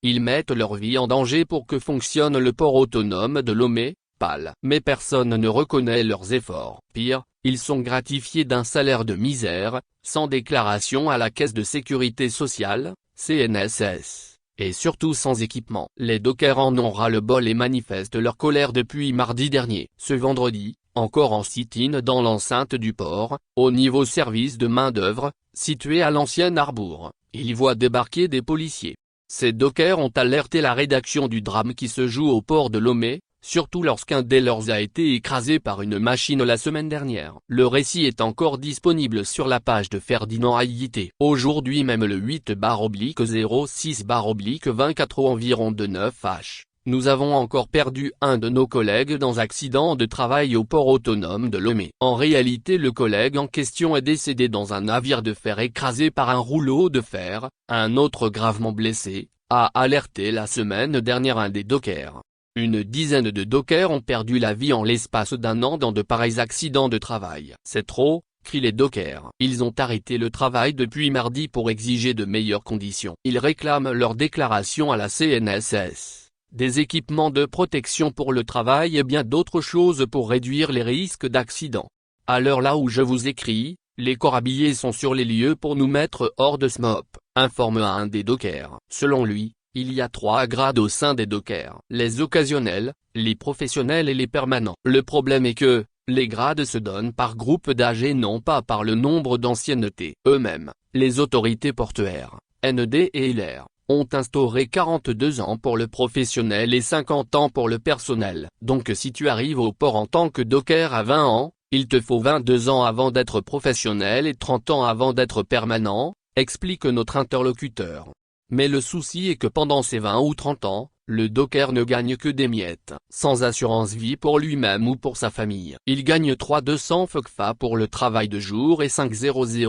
Ils mettent leur vie en danger pour que fonctionne le port autonome de Lomé, PAL. Mais personne ne reconnaît leurs efforts. Pire, ils sont gratifiés d'un salaire de misère, sans déclaration à la Caisse de Sécurité Sociale, CNSS, et surtout sans équipement. Les dockers en ont ras-le-bol et manifestent leur colère depuis mardi dernier. Ce vendredi, encore en sit-in dans l'enceinte du port, au niveau service de main-d'œuvre, situé à l'ancienne Arbour, ils voient débarquer des policiers. Ces dockers ont alerté la rédaction du drame qui se joue au port de Lomé, surtout lorsqu'un des leurs a été écrasé par une machine la semaine dernière. Le récit est encore disponible sur la page de Ferdinand Haïté. Aujourd'hui même le 8/06/24 environ de 9h. Nous avons encore perdu un de nos collègues dans accident de travail au port autonome de Lomé. En réalité le collègue en question est décédé dans un navire de fer écrasé par un rouleau de fer, un autre gravement blessé, a alerté la semaine dernière un des dockers. Une dizaine de dockers ont perdu la vie en l'espace d'un an dans de pareils accidents de travail. C'est trop, crient les dockers. Ils ont arrêté le travail depuis mardi pour exiger de meilleures conditions. Ils réclament leur déclaration à la CNSS, des équipements de protection pour le travail et bien d'autres choses pour réduire les risques d'accident. À l'heure là où je vous écris, les corps habillés sont sur les lieux pour nous mettre hors de SMOP, informe un des dockers. Selon lui, il y a 3 grades au sein des dockers. Les occasionnels, les professionnels et les permanents. Le problème est que, les grades se donnent par groupe d'âge et non pas par le nombre d'ancienneté. Eux-mêmes, les autorités portuaires, ND et LR, ont instauré 42 ans pour le professionnel et 50 ans pour le personnel. Donc si tu arrives au port en tant que docker à 20 ans, il te faut 22 ans avant d'être professionnel et 30 ans avant d'être permanent, explique notre interlocuteur. Mais le souci est que pendant ces 20 ou 30 ans, le docker ne gagne que des miettes, sans assurance vie pour lui-même ou pour sa famille. Il gagne 3200 FCFA pour le travail de jour et 5000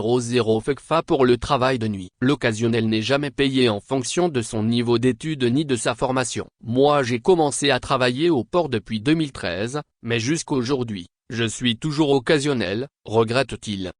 FCFA pour le travail de nuit. L'occasionnel n'est jamais payé en fonction de son niveau d'études ni de sa formation. Moi j'ai commencé à travailler au port depuis 2013, mais jusqu'aujourd'hui, je suis toujours occasionnel, regrette-t-il.